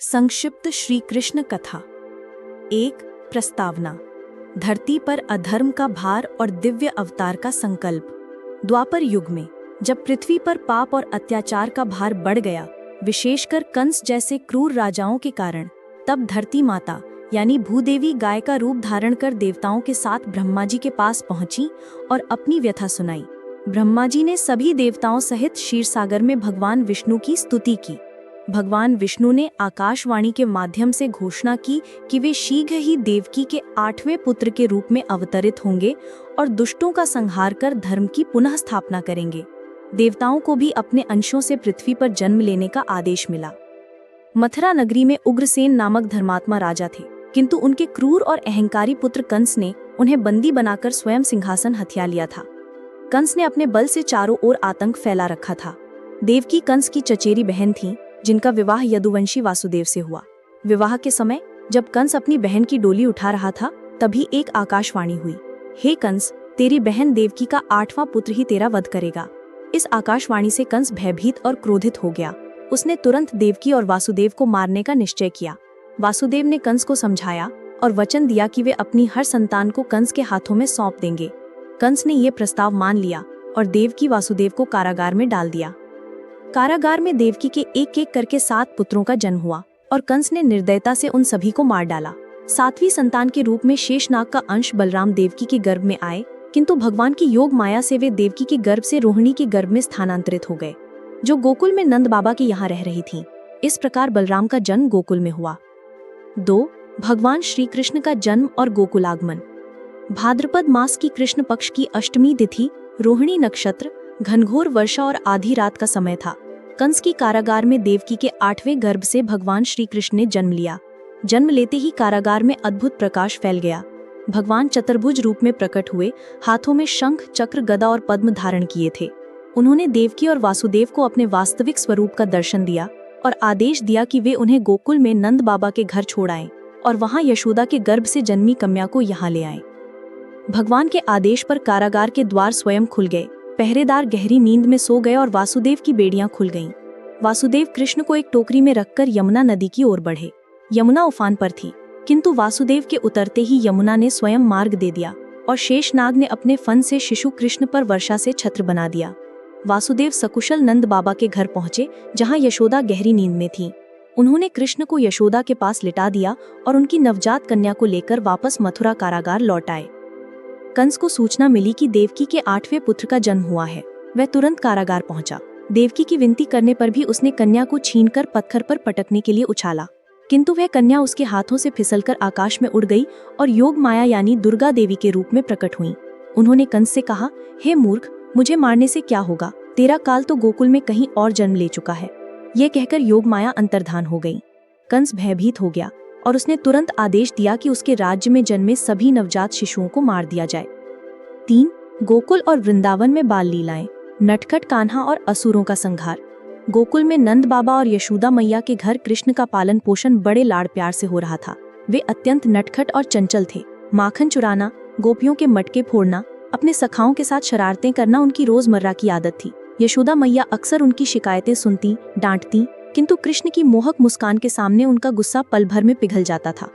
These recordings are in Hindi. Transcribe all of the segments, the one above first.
संक्षिप्त श्री कृष्ण कथा। एक प्रस्तावना। धरती पर अधर्म का भार और दिव्य अवतार का संकल्प। द्वापर युग में जब पृथ्वी पर पाप और अत्याचार का भार बढ़ गया, विशेषकर कंस जैसे क्रूर राजाओं के कारण, तब धरती माता यानी भूदेवी गाय का रूप धारण कर देवताओं के साथ ब्रह्मा जी के पास पहुंची और अपनी व्यथा सुनाई। ब्रह्मा जी ने सभी देवताओं सहित क्षीरसागर में भगवान विष्णु की स्तुति की। भगवान विष्णु ने आकाशवाणी के माध्यम से घोषणा की कि वे शीघ्र ही देवकी के 8वें पुत्र के रूप में अवतरित होंगे और दुष्टों का संहार कर धर्म की पुनः स्थापना करेंगे। देवताओं को भी अपने अंशों से पृथ्वी पर जन्म लेने का आदेश मिला। मथुरा नगरी में उग्रसेन नामक धर्मात्मा राजा थे, किंतु उनके क्रूर और अहंकारी पुत्र कंस ने उन्हें बंदी बनाकर स्वयं सिंहासन हथिया लिया था। कंस ने अपने बल से चारों ओर आतंक फैला रखा था। देवकी कंस की चचेरी बहन थी, जिनका विवाह यदुवंशी वासुदेव से हुआ। विवाह के समय जब कंस अपनी बहन की डोली उठा रहा था, तभी एक आकाशवाणी हुई, हे कंस, तेरी बहन देवकी का 8वां पुत्र ही तेरा वध करेगा। इस आकाशवाणी से कंस भयभीत और क्रोधित हो गया। उसने तुरंत देवकी और वासुदेव को मारने का निश्चय किया। वासुदेव ने कंस को समझाया और वचन दिया कि वे अपनी हर संतान को कंस के हाथों में सौंप देंगे। कंस ने यह प्रस्ताव मान लिया और देवकी वासुदेव को कारागार में डाल दिया। कारागार में देवकी के एक एक करके 7 पुत्रों का जन्म हुआ और कंस ने निर्दयता से उन सभी को मार डाला। 7वीं संतान के रूप में शेषनाग का अंश बलराम देवकी के गर्भ में आए, किंतु भगवान की योग माया से वे देवकी के गर्भ से रोहिणी के गर्भ में स्थानांतरित हो गए, जो गोकुल में नंद बाबा के यहाँ रह रही थीं। इस प्रकार बलराम का जन्म गोकुल में हुआ। 2. भगवान श्री कृष्ण का जन्म और गोकुलागमन। भाद्रपद मास की कृष्ण पक्ष की अष्टमी तिथि, रोहिणी नक्षत्र, घनघोर वर्षा और आधी रात का समय था। कंस की कारागार में देवकी के 8वें गर्भ से भगवान श्री कृष्ण ने जन्म लिया। जन्म लेते ही कारागार में अद्भुत प्रकाश फैल गया। भगवान चतुर्भुज रूप में प्रकट हुए, हाथों में शंख, चक्र, गदा और पद्म धारण किए थे। उन्होंने देवकी और वासुदेव को अपने वास्तविक स्वरूप का दर्शन दिया और आदेश दिया कि वे उन्हें गोकुल में नंद बाबा के घर छोड़ आएं और वहां यशोदा के गर्भ से जन्मी कन्या को यहाँ ले आएं। भगवान के आदेश पर कारागार के द्वार स्वयं खुल गए। पहरेदार गहरी नींद में सो गए और वासुदेव की बेड़ियां खुल गईं। वासुदेव कृष्ण को एक टोकरी में रखकर यमुना नदी की ओर बढ़े। यमुना उफान पर थी, किंतु वासुदेव के उतरते ही यमुना ने स्वयं मार्ग दे दिया और शेषनाग ने अपने फन से शिशु कृष्ण पर वर्षा से छत्र बना दिया। वासुदेव सकुशल नंद बाबा के घर पहुंचे, जहां यशोदा गहरी नींद में थी। उन्होंने कृष्ण को यशोदा के पास लिटा दिया और उनकी नवजात कन्या को लेकर वापस मथुरा कारागार लौट आए। कंस को सूचना मिली कि देवकी के 8वें पुत्र का जन्म हुआ है। वह तुरंत कारागार पहुंचा। देवकी की विनती करने पर भी उसने कन्या को छीनकर पत्थर पर पटकने के लिए उछाला, किंतु वह कन्या उसके हाथों से फिसलकर आकाश में उड़ गई और योग माया यानी दुर्गा देवी के रूप में प्रकट हुई। उन्होंने कंस से कहा, हे मूर्ख, मुझे मारने से क्या होगा? तेरा काल तो गोकुल में कहीं और जन्म ले चुका है। यह कहकर योग माया अंतर्धान हो गई। कंस भयभीत हो गया और उसने तुरंत आदेश दिया कि उसके राज्य में जन्मे सभी नवजात शिशुओं को मार दिया जाए। 3. गोकुल और वृंदावन में बाल लीलाएं, नटखट कान्हा और असुरों का संहार। गोकुल में नंद बाबा और यशोदा मैया के घर कृष्ण का पालन पोषण बड़े लाड़ प्यार से हो रहा था। वे अत्यंत नटखट और चंचल थे। माखन चुराना, गोपियों के मटके फोड़ना, अपने सखाओं के साथ शरारतें करना उनकी रोजमर्रा की आदत थी। यशोदा मैया अक्सर उनकी शिकायतें सुनती, डांटती, किंतु कृष्ण की मोहक मुस्कान के सामने उनका गुस्सा पल भर में पिघल जाता था।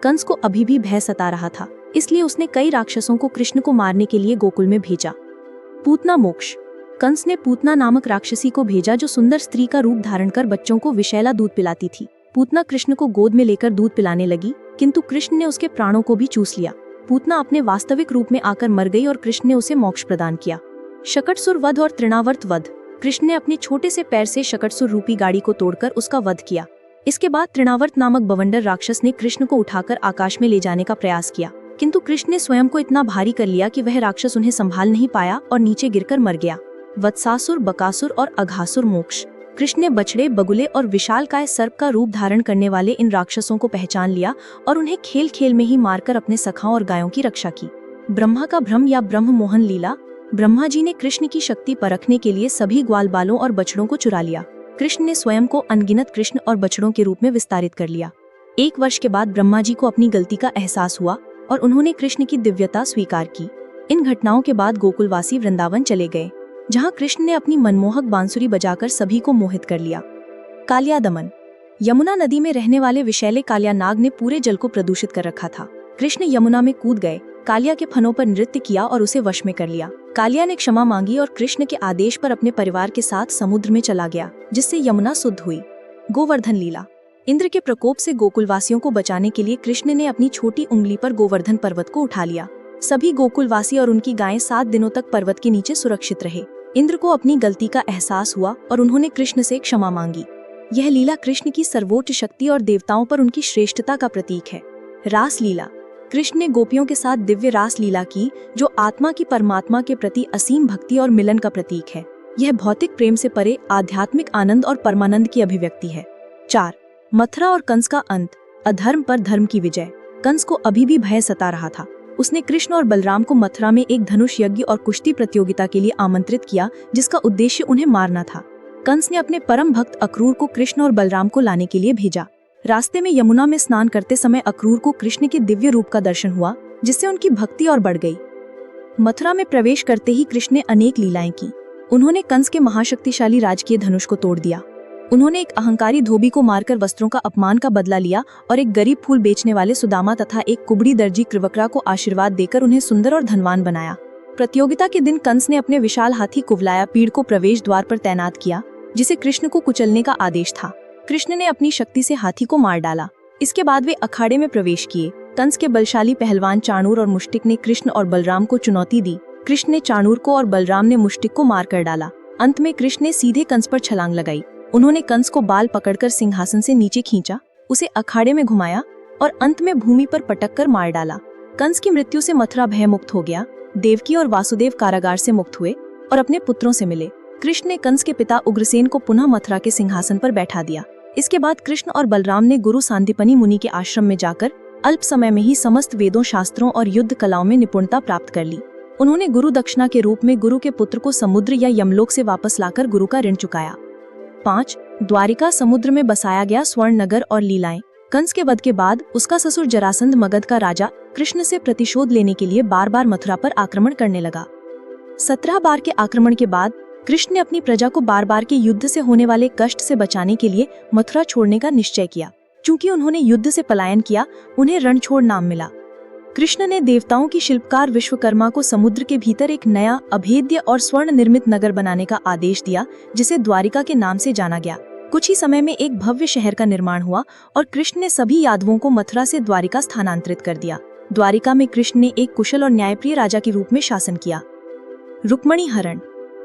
कंस को अभी भी भय सता रहा था, इसलिए उसने कई राक्षसों को कृष्ण को मारने के लिए गोकुल में भेजा। पूतना मोक्ष। कंस ने पूतना नामक राक्षसी को भेजा, जो सुंदर स्त्री का रूप धारण कर बच्चों को विषैला दूध पिलाती थी। पूतना कृष्ण को गोद में लेकर दूध पिलाने लगी, किंतु कृष्ण ने उसके प्राणों को भी चूस लिया। पूतना अपने वास्तविक रूप में आकर मर गई और कृष्ण ने उसे मोक्ष प्रदान किया। शकटसुर वध और तृणावर्त वध। कृष्ण ने अपने छोटे से पैर से शकटसुर रूपी गाड़ी को तोड़कर उसका वध किया। इसके बाद तृणावर्त नामक बवंडर राक्षस ने कृष्ण को उठाकर आकाश में ले जाने का प्रयास किया, किंतु कृष्ण ने स्वयं को इतना भारी कर लिया कि वह राक्षस उन्हें संभाल नहीं पाया और नीचे गिरकर मर गया। वत्सासुर, बकासुर और अघासुर मोक्ष। कृष्ण ने बछड़े, बगुले और विशालकाय सर्प का रूप धारण करने वाले इन राक्षसों को पहचान लिया और उन्हें खेल खेल में ही मारकर अपने सखाओं और गायों की रक्षा की। ब्रह्मा का भ्रम या ब्रह्म मोहन लीला। ब्रह्मा जी ने कृष्ण की शक्ति परखने के लिए सभी ग्वाल बालों और बछड़ों को चुरा लिया। कृष्ण ने स्वयं को अनगिनत कृष्ण और बछड़ों के रूप में विस्तारित कर लिया। 1 वर्ष के बाद ब्रह्मा जी को अपनी गलती का एहसास हुआ और उन्होंने कृष्ण की दिव्यता स्वीकार की। इन घटनाओं के बाद गोकुलवासी वृंदावन चले गए, जहां कृष्ण ने अपनी मनमोहक बांसुरी बजाकर सभी को मोहित कर लिया। कालिया दमन। यमुना नदी में रहने वाले विषैले कालिया नाग ने पूरे जल को प्रदूषित कर रखा था। कृष्ण यमुना में कूद गए, कालिया के फनों पर नृत्य किया और उसे वश में कर लिया। कालिया ने क्षमा मांगी और कृष्ण के आदेश पर अपने परिवार के साथ समुद्र में चला गया, जिससे यमुना शुद्ध हुई। गोवर्धन लीला। इंद्र के प्रकोप से गोकुलवासियों को बचाने के लिए कृष्ण ने अपनी छोटी उंगली पर गोवर्धन पर्वत को उठा लिया। सभी गोकुलवासी और उनकी गायें 7 दिनों तक पर्वत के नीचे सुरक्षित रहे। इंद्र को अपनी गलती का एहसास हुआ और उन्होंने कृष्ण से क्षमा मांगी। यह लीला कृष्ण की सर्वोच्च शक्ति और देवताओं पर उनकी श्रेष्ठता का प्रतीक है। रास लीला। कृष्ण ने गोपियों के साथ दिव्य रास लीला की, जो आत्मा की परमात्मा के प्रति असीम भक्ति और मिलन का प्रतीक है। यह भौतिक प्रेम से परे आध्यात्मिक आनंद और परमानंद की अभिव्यक्ति है। 4. मथुरा और कंस का अंत। अधर्म पर धर्म की विजय। कंस को अभी भी भय सता रहा था। उसने कृष्ण और बलराम को मथुरा में एक धनुष यज्ञ और कुश्ती प्रतियोगिता के लिए आमंत्रित किया, जिसका उद्देश्य उन्हें मारना था। कंस ने अपने परम भक्त अक्रूर को कृष्ण और बलराम को लाने के लिए भेजा। रास्ते में यमुना में स्नान करते समय अक्रूर को कृष्ण के दिव्य रूप का दर्शन हुआ, जिससे उनकी भक्ति और बढ़ गई। मथुरा में प्रवेश करते ही कृष्ण ने अनेक लीलाएं की। उन्होंने कंस के महाशक्तिशाली राजकीय धनुष को तोड़ दिया। उन्होंने एक अहंकारी धोबी को मारकर वस्त्रों का अपमान का बदला लिया और एक गरीब फूल बेचने वाले सुदामा तथा एक कुबड़ी दर्जी कृवक्रा को आशीर्वाद देकर उन्हें सुंदर और धनवान बनाया। प्रतियोगिता के दिन कंस ने अपने विशाल हाथी कुवलाया पीड़ को प्रवेश द्वार पर तैनात किया, जिसे कृष्ण को कुचलने का आदेश था। कृष्ण ने अपनी शक्ति से हाथी को मार डाला। इसके बाद वे अखाड़े में प्रवेश किए। कंस के बलशाली पहलवान चाणूर और मुष्टिक ने कृष्ण और बलराम को चुनौती दी। कृष्ण ने चाणूर को और बलराम ने मुष्टिक को मार कर डाला। अंत में कृष्ण ने सीधे कंस पर छलांग लगाई। उन्होंने कंस को बाल पकड़कर सिंहासन से नीचे खींचा, उसे अखाड़े में घुमाया और अंत में भूमि पर पटक कर मार डाला। कंस की मृत्यु से मथुरा भय मुक्त हो गया। देवकी और वासुदेव कारागार से मुक्त हुए और अपने पुत्रों से मिले। कृष्ण ने कंस के पिता उग्रसेन को पुनः मथुरा के सिंहासन पर बैठा दिया। इसके बाद कृष्ण और बलराम ने गुरु सांदीपनि मुनि के आश्रम में जाकर अल्प समय में ही समस्त वेदों, शास्त्रों और युद्ध कलाओं में निपुणता प्राप्त कर ली। उन्होंने गुरु दक्षिणा के रूप में गुरु के पुत्र को समुद्र या यमलोक से वापस लाकर गुरु का ऋण चुकाया। 5. द्वारिका समुद्र में बसाया गया स्वर्ण नगर और लीलाएं। कंस के वध के बाद उसका ससुर जरासंध मगध का राजा कृष्ण से प्रतिशोध लेने के लिए बार बार मथुरा पर आक्रमण करने लगा। 17 बार के आक्रमण के बाद कृष्ण ने अपनी प्रजा को बार बार के युद्ध से होने वाले कष्ट से बचाने के लिए मथुरा छोड़ने का निश्चय किया। चूंकि उन्होंने युद्ध से पलायन किया, उन्हें रणछोड़ नाम मिला। कृष्ण ने देवताओं की शिल्पकार विश्वकर्मा को समुद्र के भीतर एक नया, अभेद्य और स्वर्ण निर्मित नगर बनाने का आदेश दिया, जिसे द्वारिका के नाम से जाना गया। कुछ ही समय में एक भव्य शहर का निर्माण हुआ और कृष्ण ने सभी यादवों को मथुरा से द्वारिका स्थानांतरित कर दिया। द्वारिका में कृष्ण ने एक कुशल और न्यायप्रिय राजा के रूप में शासन किया। रुक्मणी हरण।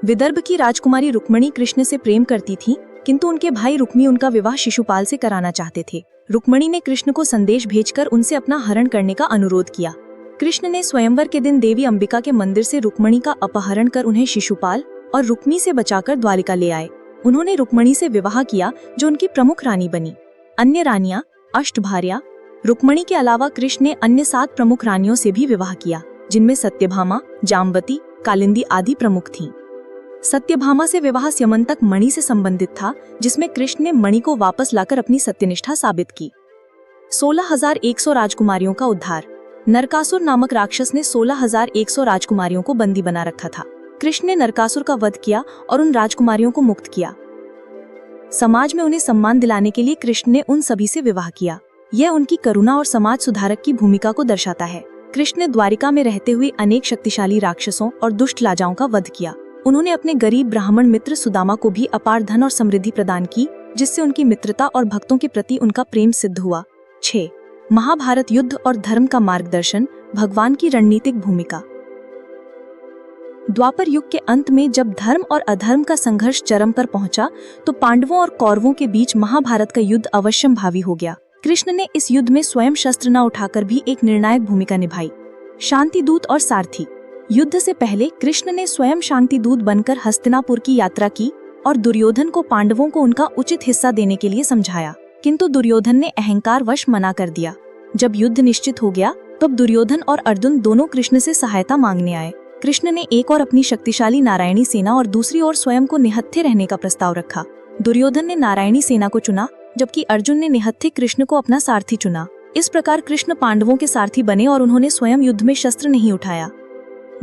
विदर्भ की राजकुमारी रुक्मणी कृष्ण से प्रेम करती थी, किंतु उनके भाई रुक्मी उनका विवाह शिशुपाल से कराना चाहते थे। रुक्मणी ने कृष्ण को संदेश भेजकर उनसे अपना हरण करने का अनुरोध किया। कृष्ण ने स्वयंवर के दिन देवी अंबिका के मंदिर से रुक्मणी का अपहरण कर उन्हें शिशुपाल और रुक्मी से बचाकर द्वारिका ले आए। उन्होंने रुक्मणी से विवाह किया, जो उनकी प्रमुख रानी बनी। अन्य रानियां अष्टभार्या। रुक्मणी के अलावा कृष्ण ने अन्य 7 प्रमुख रानियों से भी विवाह किया, जिनमें सत्यभामा, जाम्बती, कालिंदी आदि प्रमुख थीं। सत्यभामा से विवाह स्यमंतक मणि से संबंधित था, जिसमें कृष्ण ने मणि को वापस लाकर अपनी सत्यनिष्ठा साबित की। 16,100 राजकुमारियों का उद्धार। नरकासुर नामक राक्षस ने 16,100 राजकुमारियों को बंदी बना रखा था। कृष्ण ने नरकासुर का वध किया और उन राजकुमारियों को मुक्त किया। समाज में उन्हें सम्मान दिलाने के लिए कृष्ण ने उन सभी से विवाह किया। यह उनकी करुणा और समाज सुधारक की भूमिका को दर्शाता है। कृष्ण ने द्वारिका में रहते हुए अनेक शक्तिशाली राक्षसों और दुष्ट राजाओं का वध किया। उन्होंने अपने गरीब ब्राह्मण मित्र सुदामा को भी अपार धन और समृद्धि प्रदान की, जिससे उनकी मित्रता और भक्तों के प्रति उनका प्रेम सिद्ध हुआ। 6. महाभारत युद्ध और धर्म का मार्गदर्शन, भगवान की रणनीतिक भूमिका। द्वापर युग के अंत में जब धर्म और अधर्म का संघर्ष चरम पर पहुंचा, तो पांडवों और कौरवों के बीच महाभारत का युद्ध अवश्यंभावी हो गया। कृष्ण ने इस युद्ध में स्वयं शस्त्र न उठाकर भी एक निर्णायक भूमिका निभाई। शांति दूत और सारथी। युद्ध से पहले कृष्ण ने स्वयं शांति दूत बनकर हस्तिनापुर की यात्रा की और दुर्योधन को पांडवों को उनका उचित हिस्सा देने के लिए समझाया, किंतु दुर्योधन ने अहंकार वश मना कर दिया। जब युद्ध निश्चित हो गया, तब दुर्योधन और अर्जुन दोनों कृष्ण से सहायता मांगने आए। कृष्ण ने एक और अपनी शक्तिशाली नारायणी सेना और दूसरी ओर स्वयं को निहत्थे रहने का प्रस्ताव रखा। दुर्योधन ने नारायणी सेना को चुना, जबकि अर्जुन ने निहत्थे कृष्ण को अपना सारथी चुना। इस प्रकार कृष्ण पांडवों के सारथी बने और उन्होंने स्वयं युद्ध में शस्त्र नहीं उठाया।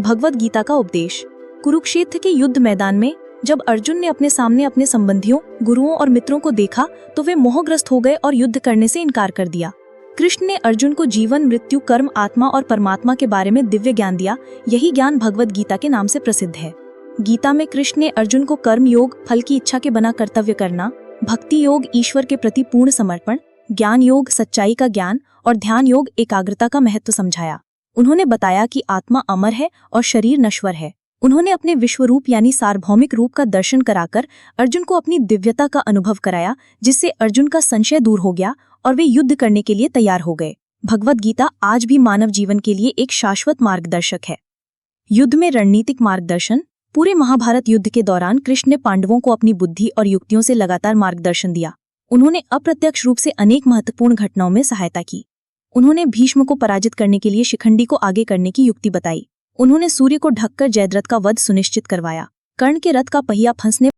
भगवद गीता का उपदेश। कुरुक्षेत्र के युद्ध मैदान में जब अर्जुन ने अपने सामने अपने संबंधियों, गुरुओं और मित्रों को देखा तो वे मोहग्रस्त हो गए और युद्ध करने से इनकार कर दिया। कृष्ण ने अर्जुन को जीवन, मृत्यु, कर्म, आत्मा और परमात्मा के बारे में दिव्य ज्ञान दिया। यही ज्ञान भगवद गीता के नाम से प्रसिद्ध है। गीता में कृष्ण ने अर्जुन को कर्म योग, फल की इच्छा के बिना कर्तव्य करना, भक्ति योग, ईश्वर के प्रति पूर्ण समर्पण, ज्ञान योग, सच्चाई का ज्ञान और ध्यान योग, एकाग्रता का महत्व समझाया। उन्होंने बताया कि आत्मा अमर है और शरीर नश्वर है। उन्होंने अपने विश्वरूप यानी सार्वभौमिक रूप का दर्शन कराकर अर्जुन को अपनी दिव्यता का अनुभव कराया, जिससे अर्जुन का संशय दूर हो गया और वे युद्ध करने के लिए तैयार हो गए। भगवद गीता आज भी मानव जीवन के लिए एक शाश्वत मार्गदर्शक है। युद्ध में रणनीतिक मार्गदर्शन। पूरे महाभारत युद्ध के दौरान कृष्ण ने पांडवों को अपनी बुद्धि और युक्तियों से लगातार मार्गदर्शन दिया। उन्होंने अप्रत्यक्ष रूप से अनेक महत्वपूर्ण घटनाओं में सहायता की। उन्होंने भीष्म को पराजित करने के लिए शिखंडी को आगे करने की युक्ति बताई। उन्होंने सूर्य को ढककर जयद्रथ का वध सुनिश्चित करवाया। कर्ण के रथ का पहिया फंसने